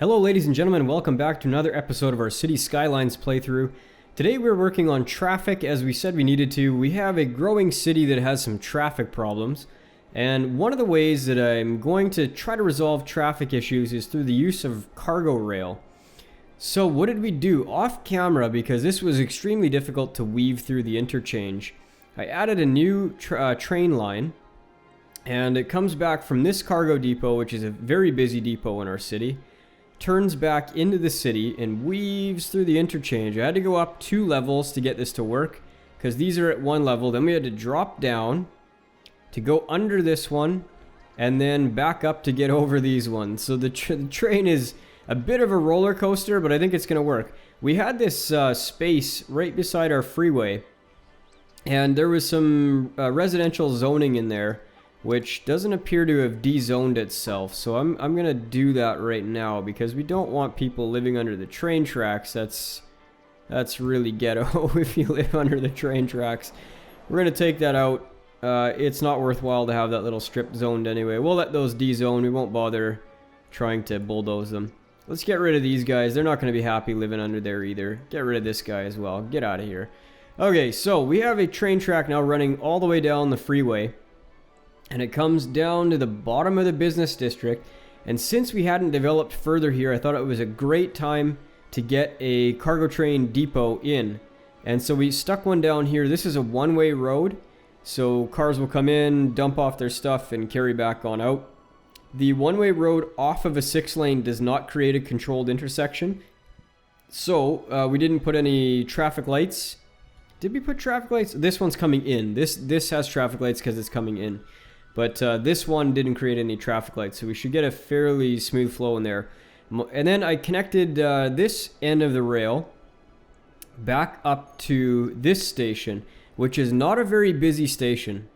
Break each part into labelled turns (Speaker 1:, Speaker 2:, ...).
Speaker 1: Hello ladies and gentlemen, welcome back to another episode of our City Skylines playthrough. Today we're working on traffic as we said we needed to. We have a growing city that has some traffic problems, and one of the ways that I'm going to try to resolve traffic issues is through the use of cargo rail. So what did we do off camera, because this was extremely difficult to weave through the interchange? I added a new train line, and it comes back from this cargo depot, which is a very busy depot in our city, turns back into the city and weaves through the interchange. I had to go up 2 levels to get this to work because these are at 1 level. Then we had to drop down to go under this one and then back up to get over these ones. So the train is a bit of a roller coaster, but I think it's going to work. We had this space right beside our freeway, and there was some residential zoning in there which doesn't appear to have de-zoned itself. So I'm going to do that right now because we don't want people living under the train tracks. That's really ghetto if you live under the train tracks. We're going to take that out. It's not worthwhile to have that little strip zoned anyway. We'll let those de-zone. We won't bother trying to bulldoze them. Let's get rid of these guys. They're not going to be happy living under there either. Get rid of this guy as well. Get out of here. Okay, so we have a train track now running all the way down the freeway, and it comes down to the bottom of the business district. And since we hadn't developed further here, I thought it was a great time to get a cargo train depot in. And so we stuck one down here. This is a one-way road, so cars will come in, dump off their stuff, and carry back on out. The one-way road off of a 6-lane does not create a controlled intersection, so we didn't put any traffic lights. Did we put traffic lights? This one's coming in. This has traffic lights because it's coming in. But this one didn't create any traffic lights, so we should get a fairly smooth flow in there. And then I connected this end of the rail back up to this station, which is not a very busy station.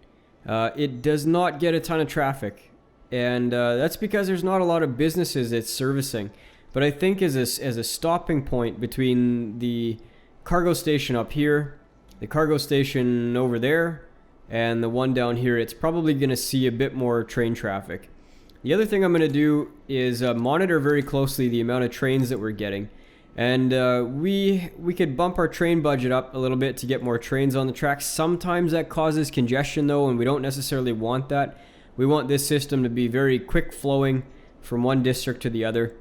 Speaker 1: It does not get a ton of traffic, and that's because there's not a lot of businesses it's servicing. But I think as a stopping point between the cargo station up here, the cargo station over there, and the one down here, it's probably going to see a bit more train traffic. The other thing I'm going to do is monitor very closely the amount of trains that we're getting. And we could bump our train budget up a little bit to get more trains on the track. Sometimes that causes congestion though, and we don't necessarily want that. We want this system to be very quick flowing from one district to the other.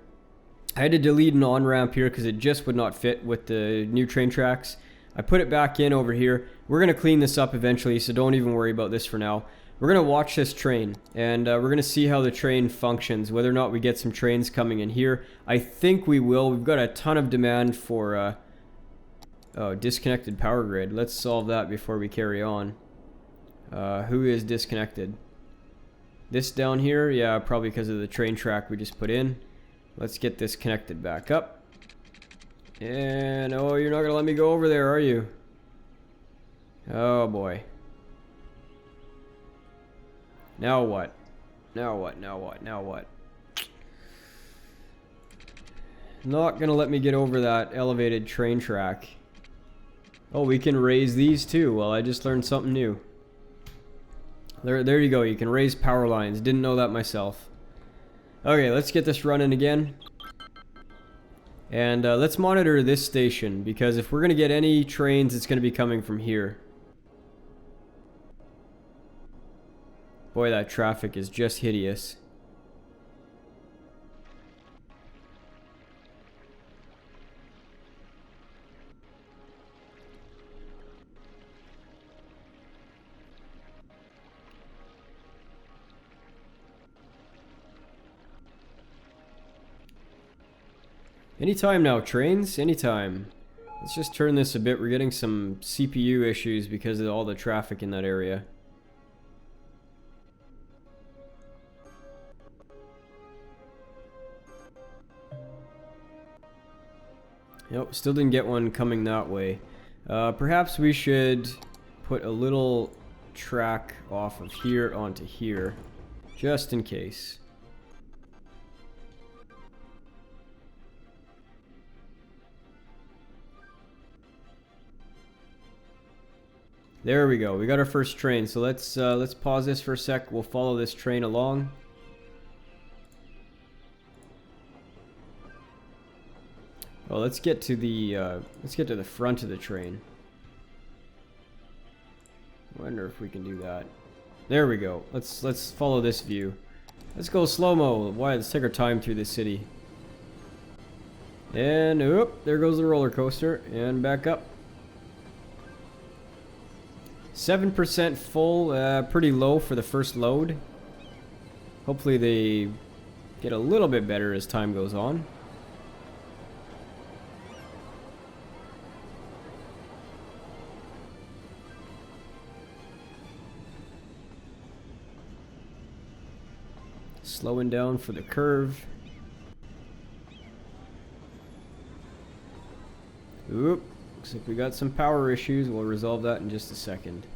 Speaker 1: I had to delete an on-ramp here because it just would not fit with the new train tracks. I put it back in over here. We're going to clean this up eventually, so don't even worry about this for now. We're going to watch this train, and we're going to see how the train functions, whether or not we get some trains coming in here. I think we will. We've got a ton of demand for disconnected power grid. Let's solve that before we carry on. Who is disconnected? This down here? Yeah, probably because of the train track we just put in. Let's get this connected back up. And, oh, you're not going to let me go over there, are you? Oh, boy. Now what? Now what? Now what? Now what? Not going to let me get over that elevated train track. Oh, we can raise these too. Well, I just learned something new. There you go. You can raise power lines. Didn't know that myself. Okay, let's get this running again. And let's monitor this station, because if we're going to get any trains, it's going to be coming from here. Boy, that traffic is just hideous. Anytime now, trains, anytime. Let's just turn this a bit. We're getting some CPU issues because of all the traffic in that area. Nope, still didn't get one coming that way. Perhaps we should put a little track off of here onto here, just in case. There we go. We got our first train. So let's pause this for a sec. We'll follow this train along. Oh, let's get to the front of the train. I wonder if we can do that. There we go. Let's follow this view. Let's go slow-mo. Why? Let's take our time through this city. And oop, there goes the roller coaster, and back up. 7% full, pretty low for the first load. Hopefully they get a little bit better as time goes on. Slowing down for the curve. Oop, looks like we got some power issues. We'll resolve that in just a second.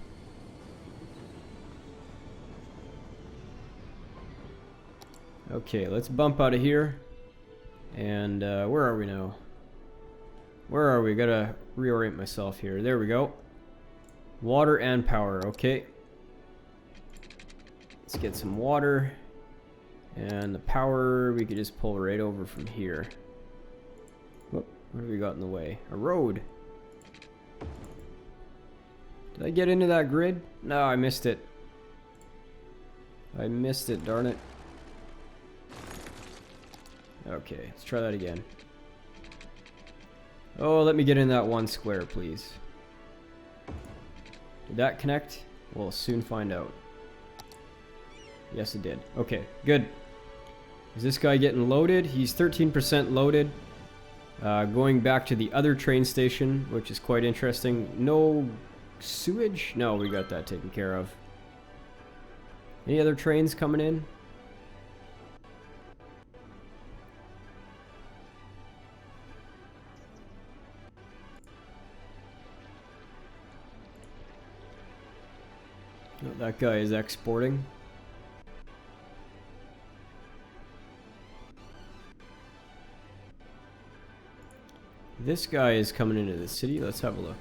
Speaker 1: Okay, let's bump out of here. And where are we now? Where are we? Gotta reorient myself here. There we go. Water and power, okay. Let's get some water. And the power, we could just pull right over from here. Whoop, what have we got in the way? A road. Did I get into that grid? No, I missed it. I missed it, darn it. Okay, let's try that again. Oh, let me get in that one square, please. Did that connect? We'll soon find out. Yes, it did. Okay, good. Is this guy getting loaded? He's 13% loaded. Going back to the other train station, which is quite interesting. No sewage? No, we got that taken care of. Any other trains coming in? No, that guy is exporting. This guy is coming into the city. Let's have a look.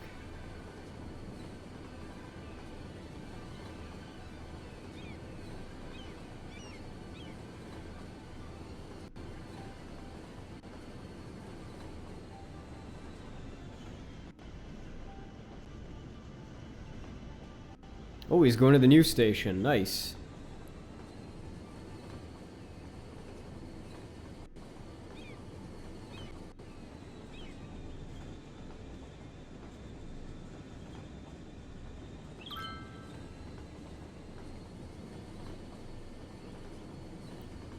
Speaker 1: Oh, he's going to the new station. Nice.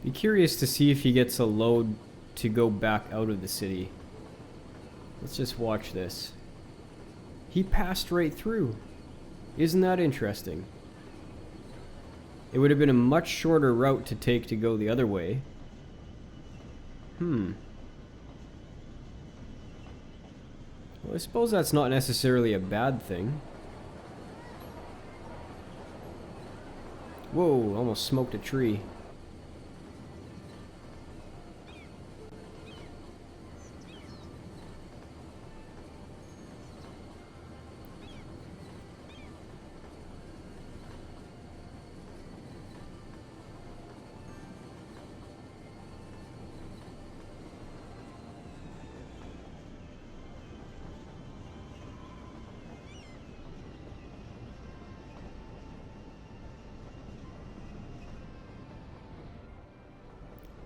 Speaker 1: Be curious to see if he gets a load to go back out of the city. Let's just watch this. He passed right through. Isn't that interesting? It would have been a much shorter route to take to go the other way. Well, I suppose that's not necessarily a bad thing. Whoa, almost smoked a tree.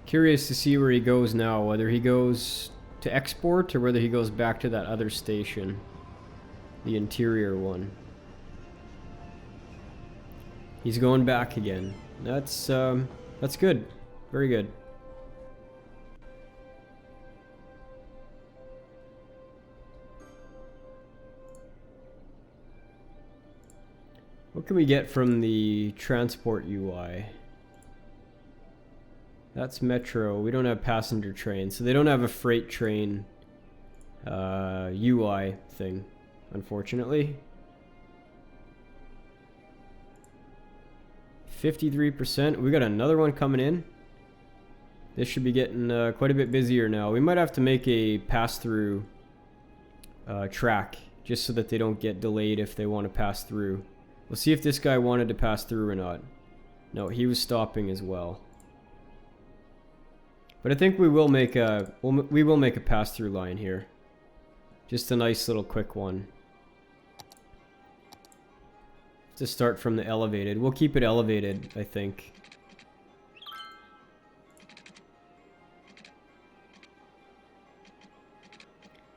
Speaker 1: Curious to see where he goes now, whether he goes to export or whether he goes back to that other station, the interior one. He's going back again. That's good. Very good. What can we get from the transport UI? That's Metro. We don't have passenger trains, so they don't have a freight train UI thing, unfortunately. 53%. We got another one coming in. This should be getting quite a bit busier now. We might have to make a pass-through track, just so that they don't get delayed if they want to pass through. We'll see if this guy wanted to pass through or not. No, he was stopping as well. But I think we will make a we will make a pass-through line here. Just a nice little quick one. To start from the elevated. We'll keep it elevated, I think.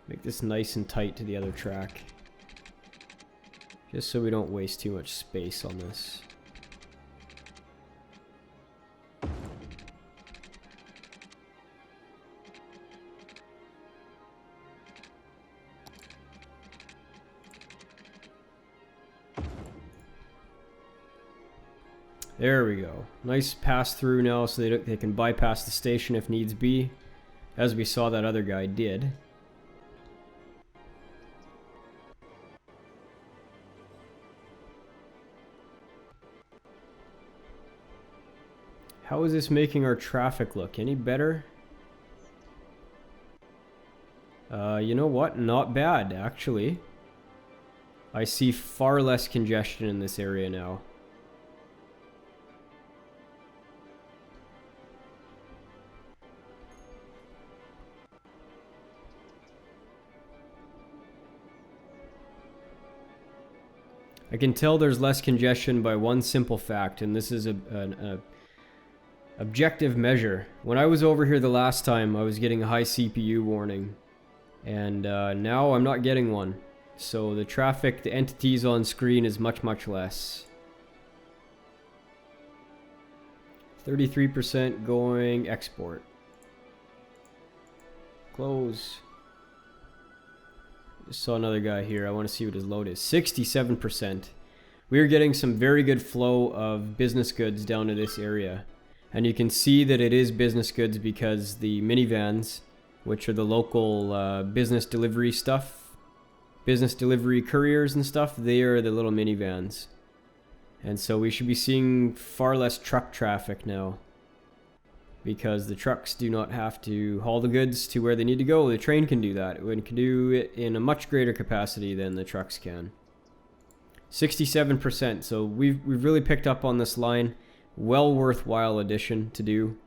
Speaker 1: Make this nice and tight to the other track. Just so we don't waste too much space on this. There we go. Nice pass through now so they can bypass the station if needs be, as we saw that other guy did. How is this making our traffic look? Any better? You know what? Not bad, actually. I see far less congestion in this area now. I can tell there's less congestion by one simple fact, and this is an objective measure. When I was over here the last time, I was getting a high CPU warning, and now I'm not getting one. So the traffic, the entities on screen is much, much less. 33% going export. Close. Just saw another guy here. I want to see what his load is. 67%. We are getting some very good flow of business goods down to this area. And you can see that it is business goods because the minivans, which are the local business delivery stuff, business delivery couriers and stuff, they are the little minivans. And so we should be seeing far less truck traffic now, because the trucks do not have to haul the goods to where they need to go. The train can do that. It can do it in a much greater capacity than the trucks can. 67%. So we've really picked up on this line. Well worthwhile addition to do.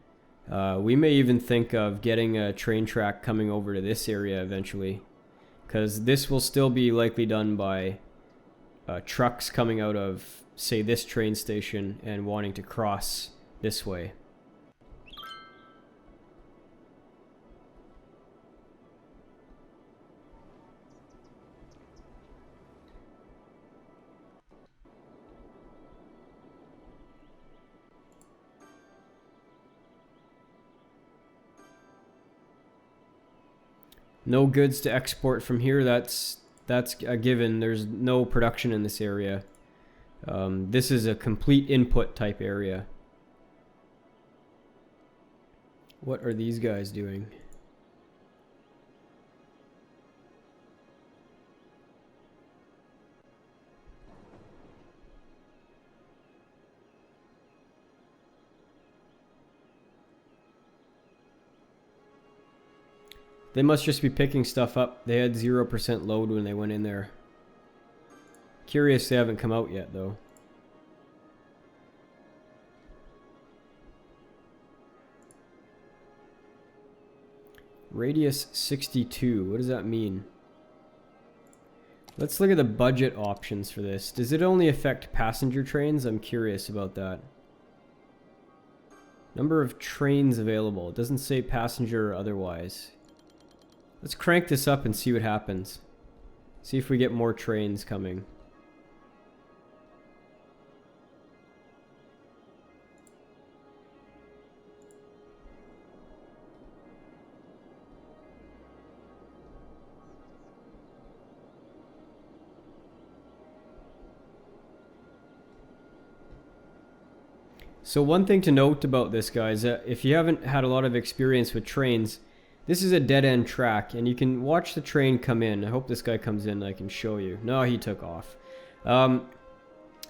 Speaker 1: We may even think of getting a train track coming over to this area eventually, because this will still be likely done by trucks coming out of, say, this train station and wanting to cross this way. No goods to export from here. That's a given. There's no production in this area. This is a complete input type area. What are these guys doing? They must just be picking stuff up. They had 0% load when they went in there. Curious they haven't come out yet, though. Radius 62. What does that mean? Let's look at the budget options for this. Does it only affect passenger trains? I'm curious about that. Number of trains available. It doesn't say passenger or otherwise. Let's crank this up and see what happens. See if we get more trains coming. So one thing to note about this, guys, if you haven't had a lot of experience with trains, this is a dead-end track, and you can watch the train come in. I hope this guy comes in and I can show you. No, he took off.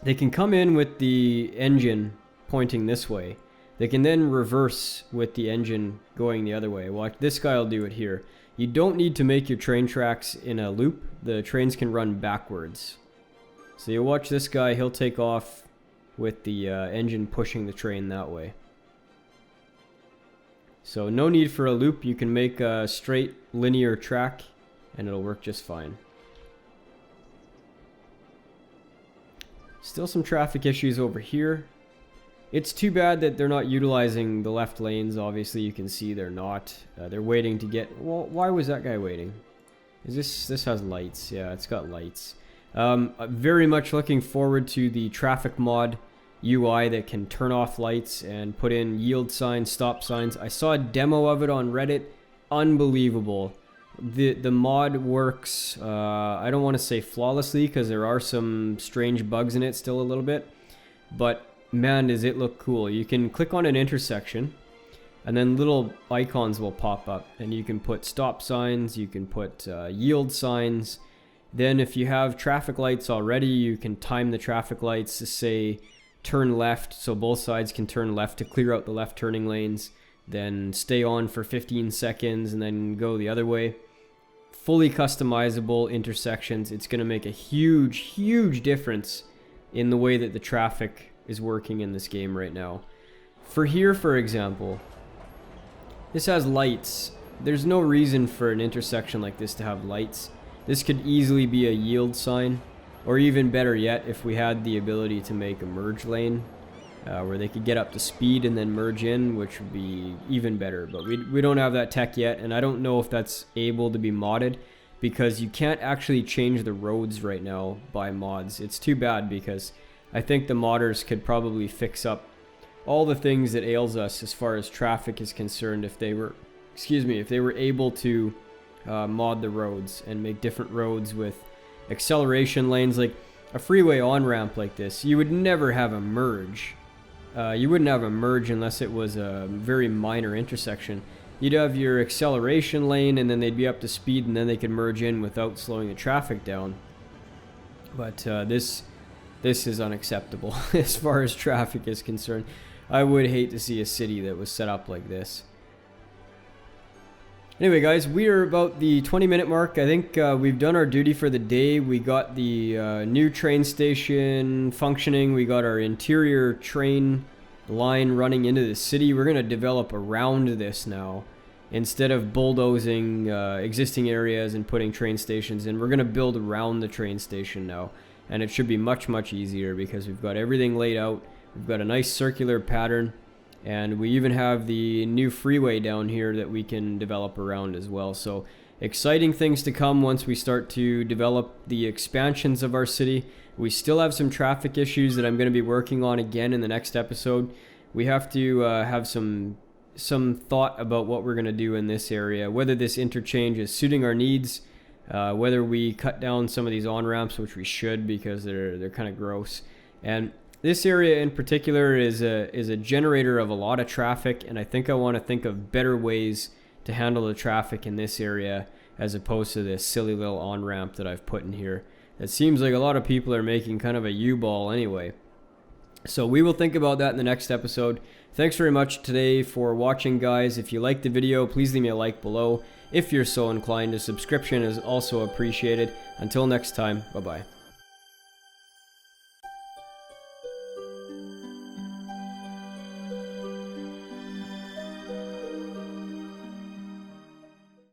Speaker 1: They can come in with the engine pointing this way. They can then reverse with the engine going the other way. Watch, this guy will do it here. You don't need to make your train tracks in a loop. The trains can run backwards. So you watch this guy, he'll take off with the engine pushing the train that way. So no need for a loop. You can make a straight linear track and it'll work just fine. Still some traffic issues over here. It's too bad that they're not utilizing the left lanes. Obviously you can see they're not. They're waiting to get... Well, why was that guy waiting? Is this has lights. Yeah, it's got lights. Very much looking forward to the traffic mod UI that can turn off lights and put in yield signs, stop signs. I saw a demo of it on Reddit. Unbelievable. The mod works, I don't want to say flawlessly because there are some strange bugs in it still a little bit, but man, does it look cool. You can click on an intersection and then little icons will pop up and you can put stop signs, you can put yield signs. Then if you have traffic lights already, you can time the traffic lights to say turn left, so both sides can turn left to clear out the left turning lanes, then stay on for 15 seconds and then go the other way. Fully customizable intersections. It's going to make a huge difference in the way that the traffic is working in this game right now. For here, for example, this has lights. There's no reason for an intersection like this to have lights. This could easily be a yield sign, or even better yet, if we had the ability to make a merge lane where they could get up to speed and then merge in, which would be even better. But we don't have that tech yet, and I don't know if that's able to be modded because you can't actually change the roads right now by mods. It's too bad because I think the modders could probably fix up all the things that ails us as far as traffic is concerned if they were, if they were able to mod the roads and make different roads with acceleration lanes. Like a freeway on-ramp like this, you would never have a merge. You wouldn't have a merge unless it was a very minor intersection. You'd have your acceleration lane and then they'd be up to speed and then they could merge in without slowing the traffic down. But this is unacceptable as far as traffic is concerned. I would hate to see a city that was set up like this. Anyway guys, we are about the 20-minute mark. I think we've done our duty for the day. We got the new train station functioning. We got our interior train line running into the city. We're going to develop around this now. Instead of bulldozing existing areas and putting train stations in, we're going to build around the train station now. And it should be much easier because we've got everything laid out. We've got a nice circular pattern. And we even have the new freeway down here that we can develop around as well. So exciting things to come once we start to develop the expansions of our city. We still have some traffic issues that I'm going to be working on again in the next episode. We have to have some thought about what we're going to do in this area, whether this interchange is suiting our needs, whether we cut down some of these on-ramps, which we should because they're kind of gross. And this area in particular is a generator of a lot of traffic, and I think I want to think of better ways to handle the traffic in this area as opposed to this silly little on-ramp that I've put in here. It seems like a lot of people are making kind of a U-ball anyway. So we will think about that in the next episode. Thanks very much today for watching, guys. If you liked the video, please leave me a like below. If you're so inclined, a subscription is also appreciated. Until next time, bye-bye.